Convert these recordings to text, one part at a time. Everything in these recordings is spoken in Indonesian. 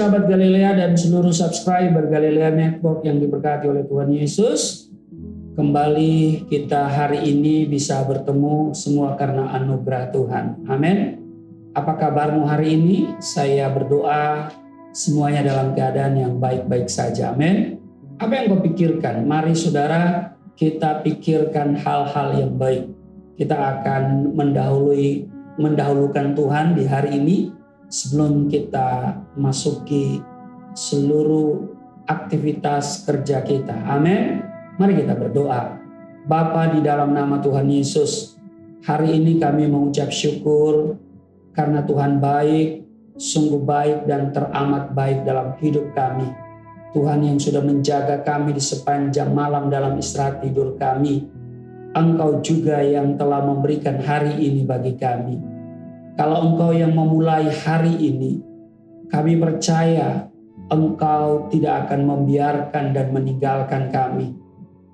sahabat Galilea dan seluruh subscriber Galilea Network yang diberkati oleh Tuhan Yesus. Kembali kita hari ini bisa bertemu semua karena anugerah Tuhan. Amin. Apa kabarmu hari ini? Saya berdoa semuanya dalam keadaan yang baik-baik saja. Amin. Apa yang kau pikirkan? Mari saudara, kita pikirkan hal-hal yang baik. Kita akan mendahulukan Tuhan di hari ini sebelum kita masuki seluruh aktivitas kerja kita. Amin. Mari kita berdoa. Bapa, di dalam nama Tuhan Yesus, hari ini kami mengucap syukur karena Tuhan baik, sungguh baik dan teramat baik dalam hidup kami. Tuhan yang sudah menjaga kami di sepanjang malam dalam istirahat tidur kami. Engkau juga yang telah memberikan hari ini bagi kami. Kalau Engkau yang memulai hari ini, kami percaya Engkau tidak akan membiarkan dan meninggalkan kami.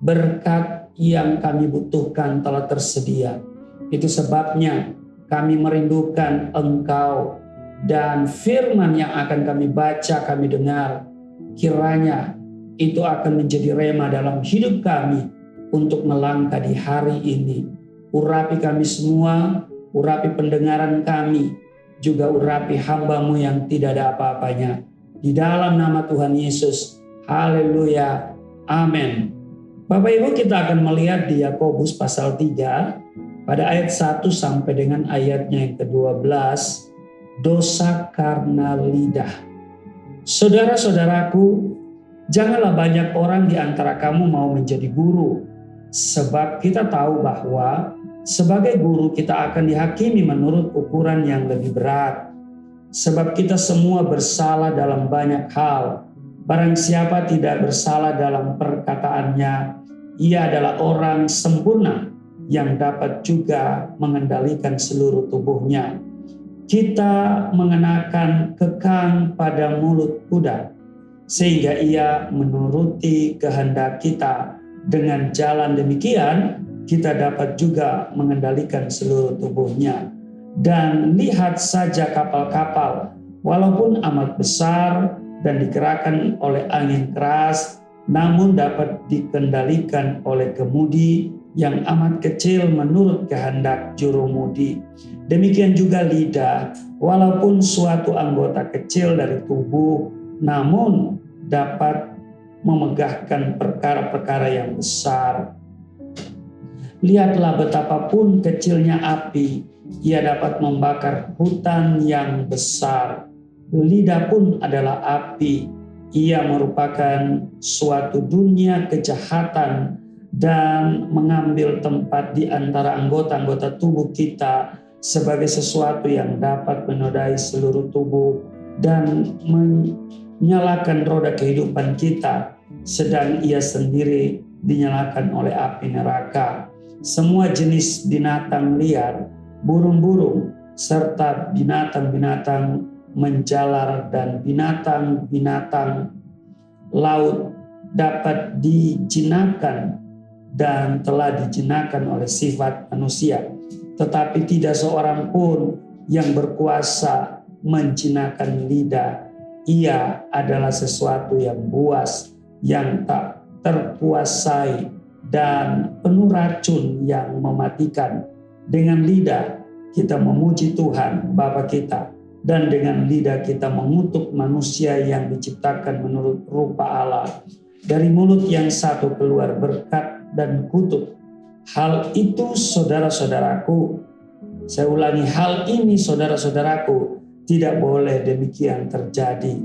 Berkat yang kami butuhkan telah tersedia. Itu sebabnya kami merindukan Engkau dan firman yang akan kami baca, kami dengar. Kiranya itu akan menjadi rema dalam hidup kami untuk melangkah di hari ini. Urapi kami semua, urapi pendengaran kami, juga urapi hamba-Mu yang tidak ada apa-apanya. Di dalam nama Tuhan Yesus, haleluya, amin. Bapak Ibu, kita akan melihat di Yakobus pasal 3, pada ayat 1 sampai dengan ayatnya yang ke-12, dosa karena lidah. Saudara-saudaraku, janganlah banyak orang di antara kamu mau menjadi guru, sebab kita tahu bahwa sebagai guru kita akan dihakimi menurut ukuran yang lebih berat. Sebab kita semua bersalah dalam banyak hal. Barang siapa tidak bersalah dalam perkataannya, ia adalah orang sempurna yang dapat juga mengendalikan seluruh tubuhnya. Kita mengenakan kekang pada mulut kuda, sehingga ia menuruti kehendak kita. Dengan jalan demikian, kita dapat juga mengendalikan seluruh tubuhnya. Dan lihat saja kapal-kapal, walaupun amat besar dan digerakkan oleh angin keras, namun dapat dikendalikan oleh kemudi yang amat kecil menurut kehendak jurumudi. Demikian juga lidah, walaupun suatu anggota kecil dari tubuh, namun dapat memegahkan perkara-perkara yang besar. Lihatlah betapapun kecilnya api, ia dapat membakar hutan yang besar. Lidah pun adalah api, ia merupakan suatu dunia kejahatan dan mengambil tempat di antara anggota-anggota tubuh kita sebagai sesuatu yang dapat menodai seluruh tubuh dan menyalakan roda kehidupan kita, sedang ia sendiri dinyalakan oleh api neraka. Semua jenis binatang liar, burung-burung, serta binatang-binatang menjalar dan binatang-binatang laut dapat dijinakan dan telah dijinakan oleh sifat manusia. Tetapi tidak seorang pun yang berkuasa menjinakkan lidah. Ia adalah sesuatu yang buas, yang tak terkuasai dan penuh racun yang mematikan. Dengan lidah kita memuji Tuhan Bapa kita, dan dengan lidah kita mengutuk manusia yang diciptakan menurut rupa Allah. Dari mulut yang satu keluar berkat dan kutuk. Hal itu saudara-saudaraku, saya ulangi, hal ini saudara-saudaraku, tidak boleh demikian terjadi.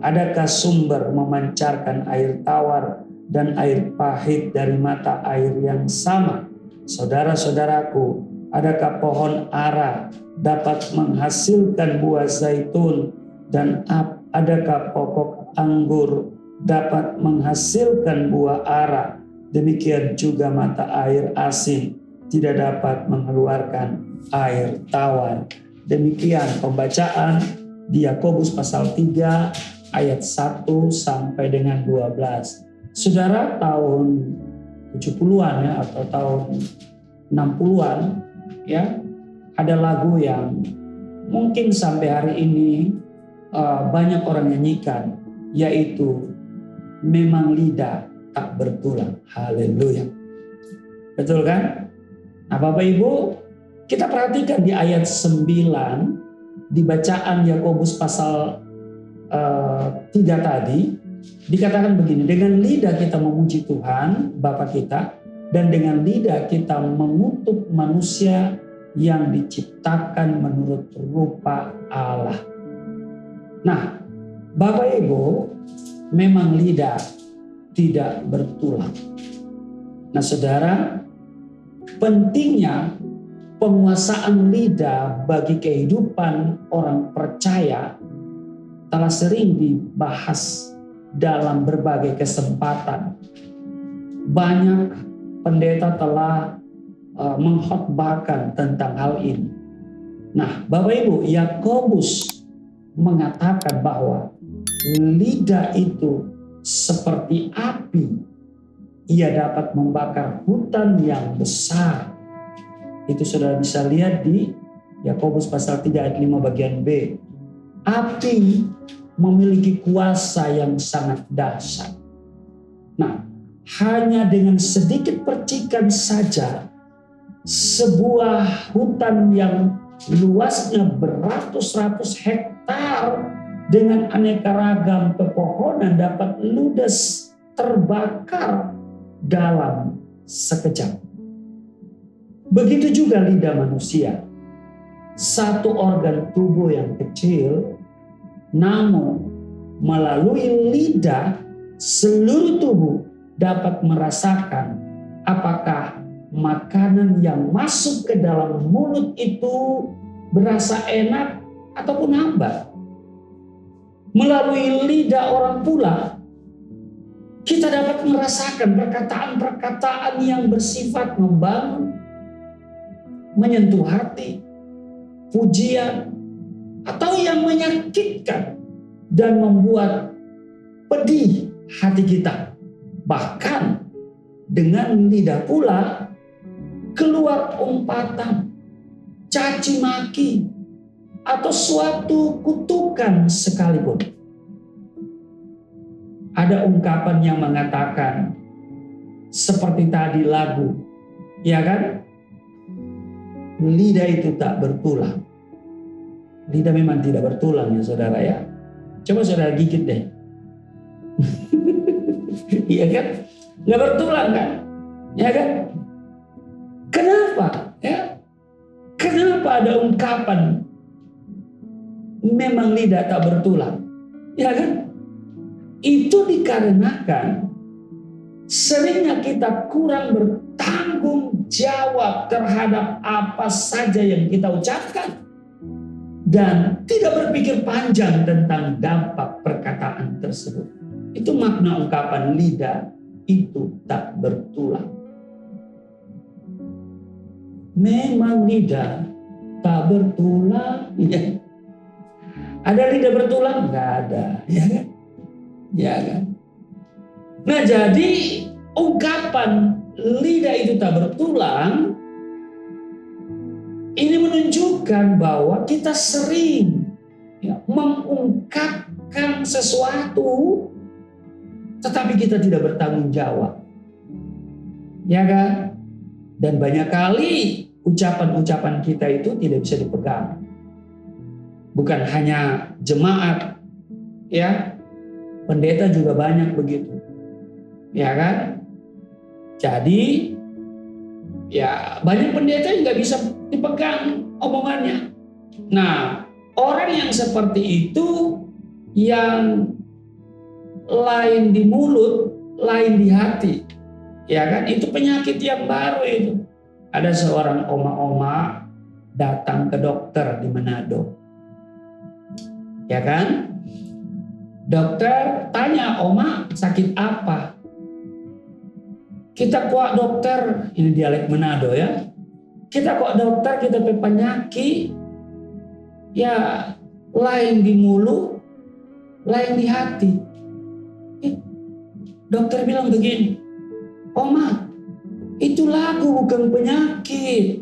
Adakah sumber memancarkan air tawar dan air pahit dari mata air yang sama? Saudara-saudaraku, adakah pohon ara dapat menghasilkan buah zaitun, dan adakah pokok anggur dapat menghasilkan buah ara? Demikian juga mata air asin tidak dapat mengeluarkan air tawar. Demikian pembacaan di Yakobus pasal 3 ayat 1 sampai dengan 12. Saudara, tahun 70-an ya, atau tahun 60-an ya, ada lagu yang mungkin sampai hari ini banyak orang nyanyikan, yaitu memang lidah tak bertulang. Haleluya. Betul kan? Nah Bapak Ibu, kita perhatikan di ayat 9, di bacaan Yakobus pasal 3 tadi, dikatakan begini, dengan lidah kita memuji Tuhan Bapa kita, dan dengan lidah kita mengutuk manusia yang diciptakan menurut rupa Allah. Nah, Bapak Ibu, memang lidah tidak bertulang. Nah saudara, pentingnya penguasaan lidah bagi kehidupan orang percaya telah sering dibahas dalam berbagai kesempatan. Banyak pendeta telah mengkhotbahkan tentang hal ini. Nah, Bapak Ibu, Yakobus mengatakan bahwa lidah itu seperti api. Ia dapat membakar hutan yang besar. Itu saudara bisa lihat di Yakobus pasal 3 ayat 5 bagian B. Api memiliki kuasa yang sangat dahsyat. Nah, hanya dengan sedikit percikan saja, sebuah hutan yang luasnya beratus-ratus hektar dengan aneka ragam pepohonan dapat ludes terbakar dalam sekejap. Begitu juga lidah manusia. Satu organ tubuh yang kecil, namun melalui lidah seluruh tubuh dapat merasakan apakah makanan yang masuk ke dalam mulut itu berasa enak ataupun hambar. Melalui lidah orang pula kita dapat merasakan perkataan-perkataan yang bersifat membangun, menyentuh hati, pujian, atau yang menyakitkan dan membuat pedih hati kita. Bahkan dengan lidah pula keluar umpatan, caci maki, atau suatu kutukan sekalipun. Ada ungkapan yang mengatakan seperti tadi lagu, ya kan? Lidah itu tak bertulang. Lidah memang tidak bertulang ya saudara ya. Coba saudara gigit deh. Iya kan? Nggak bertulang kan? Ya kan? Kenapa? Ya? Kenapa ada ungkapan memang lidah tak bertulang? Ya kan? Itu dikarenakan seringnya kita kurang bertanggung jawab terhadap apa saja yang kita ucapkan dan tidak berpikir panjang tentang dampak perkataan tersebut. Itu makna ungkapan lidah itu tak bertulang. Memang lidah tak bertulang. Ya. Ada lidah bertulang? Enggak ada. Ya kan? Ya kan? Nah jadi ungkapan lidah itu tak bertulang ini menunjukkan bahwa kita sering mengungkapkan sesuatu tetapi kita tidak bertanggung jawab. Ya kan? Dan banyak kali ucapan-ucapan kita itu tidak bisa dipegang. Bukan hanya jemaat, ya, pendeta juga banyak begitu. Ya kan? Jadi, ya banyak pendeta yang nggak bisa dipegang omongannya. Nah, orang yang seperti itu yang lain di mulut, lain di hati. Ya kan? Itu penyakit yang baru itu. Ada seorang oma-oma datang ke dokter di Manado. Ya kan? Dokter tanya, "Oma, sakit apa?" "Kita kok dokter," ini dialek Manado ya. "Kita kok dokter, kita penyakit ya lain di mulut, lain di hati." Dokter bilang begini, "Oma, itu lagu bukan penyakit."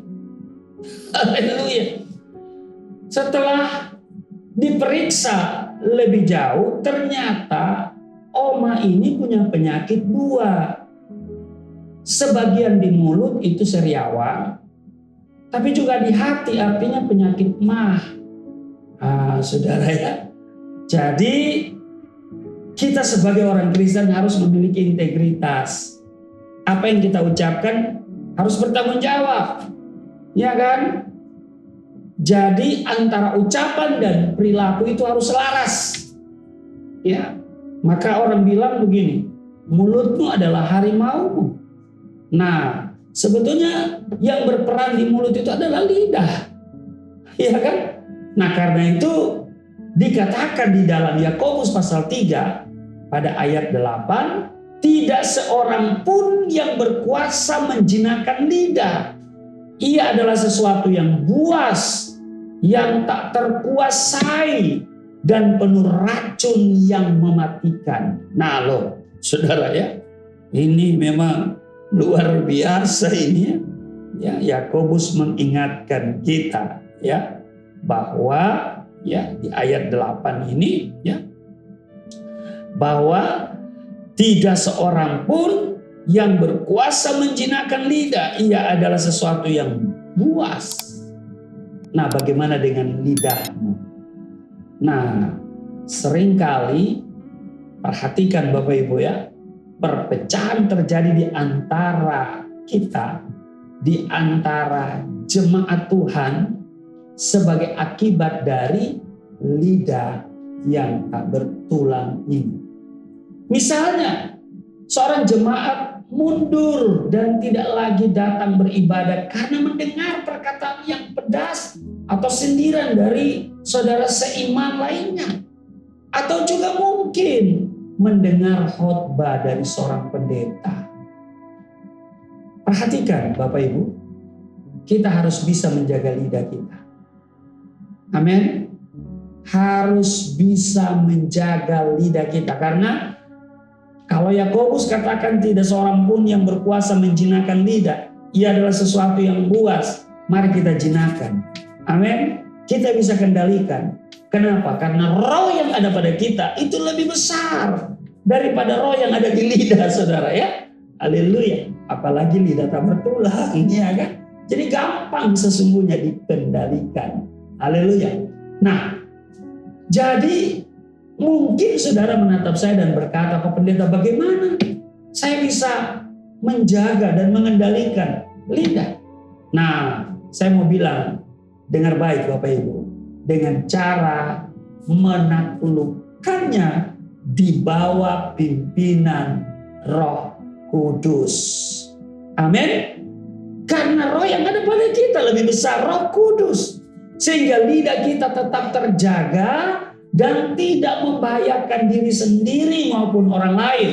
Haleluya. Setelah Diperiksa lebih jauh, ternyata Oma ini punya penyakit dua. Sebagian di mulut itu seriawan, tapi juga di hati artinya penyakit mah. Saudara ya. Jadi kita sebagai orang Kristen harus memiliki integritas. Apa yang kita ucapkan harus bertanggung jawab. Ya kan? Jadi antara ucapan dan perilaku itu harus selaras. Ya. Maka orang bilang begini, mulutmu adalah harimaumu. Nah, sebetulnya yang berperan di mulut itu adalah lidah. Ya kan? Nah, karena itu dikatakan di dalam Yakobus pasal 3 pada ayat 8, tidak seorang pun yang berkuasa menjinakkan lidah. Ia adalah sesuatu yang buas, yang tak terkuasai, dan penuh racun yang mematikan. Nah loh, saudara ya, ini memang luar biasa ini ya. Yakobus mengingatkan kita ya, bahwa ya di ayat 8 ini ya, bahwa tidak seorang pun yang berkuasa menjinakkan lidah. Ia adalah sesuatu yang buas. Nah, bagaimana dengan lidahmu? Nah, seringkali perhatikan Bapak Ibu ya, perpecahan terjadi di antara kita, di antara jemaat Tuhan sebagai akibat dari lidah yang tak bertulang ini. Misalnya, seorang jemaat mundur dan tidak lagi datang beribadah karena mendengar perkataan yang pedas atau sindiran dari saudara seiman lainnya. Atau juga mungkin mendengar khotbah dari seorang pendeta. Perhatikan Bapak Ibu, kita harus bisa menjaga lidah kita. Amin. Harus bisa menjaga lidah kita, karena kalau Yakobus katakan tidak seorang pun yang berkuasa menjinakkan lidah, ia adalah sesuatu yang buas. Mari kita jinakan. Amin. Kita bisa kendalikan. Kenapa? Karena roh yang ada pada kita itu lebih besar daripada roh yang ada di lidah, saudara ya. Haleluya. Apalagi lidah tak bertulang, ya kan? Jadi gampang sesungguhnya dikendalikan. Haleluya. Nah, jadi mungkin saudara menatap saya dan berkata, "Pak Pendeta, bagaimana saya bisa menjaga dan mengendalikan lidah?" Nah, saya mau bilang, dengar baik Bapak Ibu, dengan cara menaklukkannya di bawah pimpinan Roh Kudus. Amin. Karena roh yang ada pada kita lebih besar, Roh Kudus. Sehingga lidah kita tetap terjaga dan tidak membahayakan diri sendiri maupun orang lain.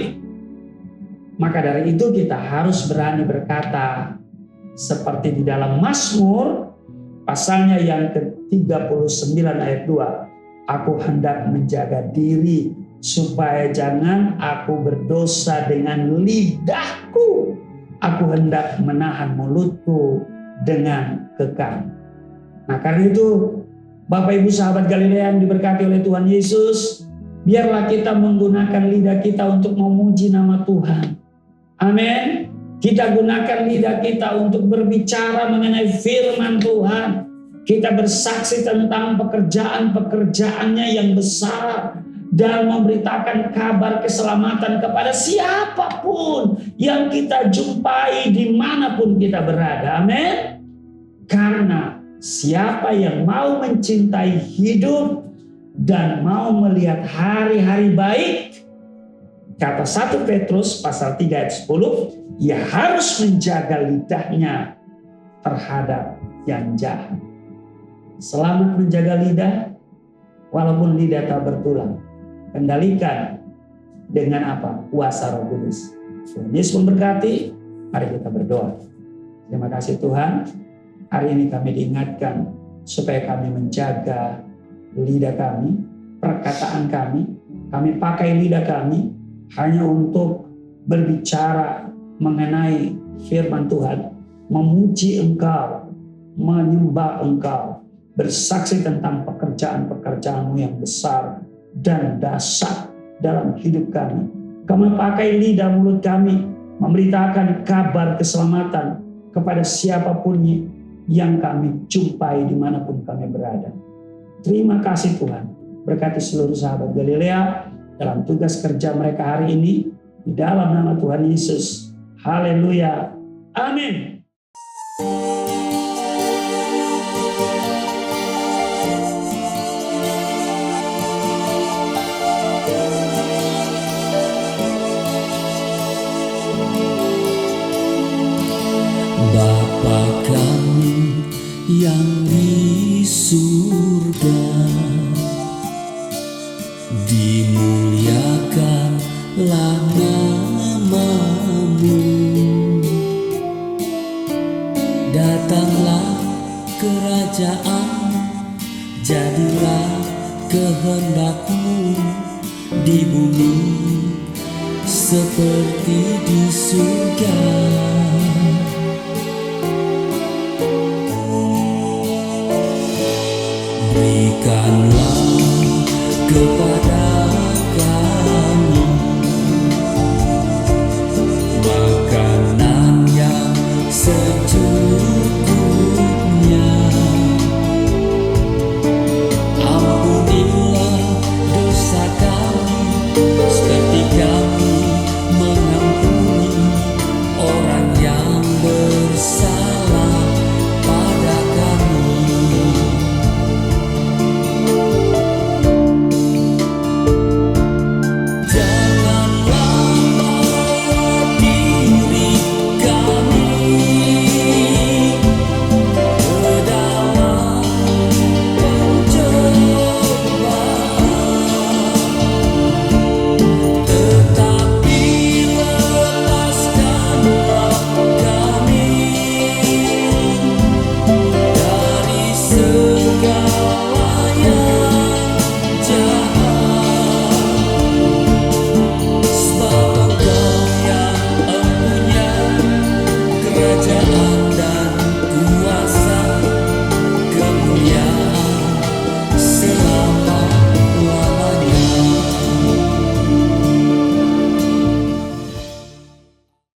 Maka dari itu kita harus berani berkata seperti di dalam Mazmur pasalnya yang ke-39 ayat 2. Aku hendak menjaga diri supaya jangan aku berdosa dengan lidahku. Aku hendak menahan mulutku dengan kekang. Nah, karena itu Bapak Ibu sahabat Galilea yang diberkati oleh Tuhan Yesus, biarlah kita menggunakan lidah kita untuk memuji nama Tuhan. Amin. Kita gunakan lidah kita untuk berbicara mengenai firman Tuhan. Kita bersaksi tentang pekerjaan-pekerjaannya yang besar dan memberitakan kabar keselamatan kepada siapapun yang kita jumpai dimanapun kita berada. Amin. Karena siapa yang mau mencintai hidup dan mau melihat hari-hari baik, kata 1 Petrus pasal 3 ayat 10, ia harus menjaga lidahnya terhadap yang jahat. Selamat menjaga lidah, walaupun lidah tak bertulang. Kendalikan dengan apa? Kuasa Roh Kudus. Tuhan Yesus memberkati. Mari kita berdoa. Terima kasih Tuhan. Hari ini kami diingatkan supaya kami menjaga lidah kami, perkataan kami. Kami pakai lidah kami hanya untuk berbicara mengenai firman Tuhan, memuji Engkau, menyembah Engkau, bersaksi tentang pekerjaan-pekerjaan-Mu yang besar dan dahsyat dalam hidup kami. Kami pakai lidah mulut kami memberitakan kabar keselamatan kepada siapapun yang kami jumpai dimanapun kami berada. Terima kasih Tuhan. Berkati seluruh sahabat Galilea dalam tugas kerja mereka hari ini. Di dalam nama Tuhan Yesus. Haleluya. Amin. Bapa kami yang di surga, dimuliakanlah nama-Mu. Datanglah kerajaan, jadilah kehendak-Mu di bumi seperti di surga. Berikanlah kepada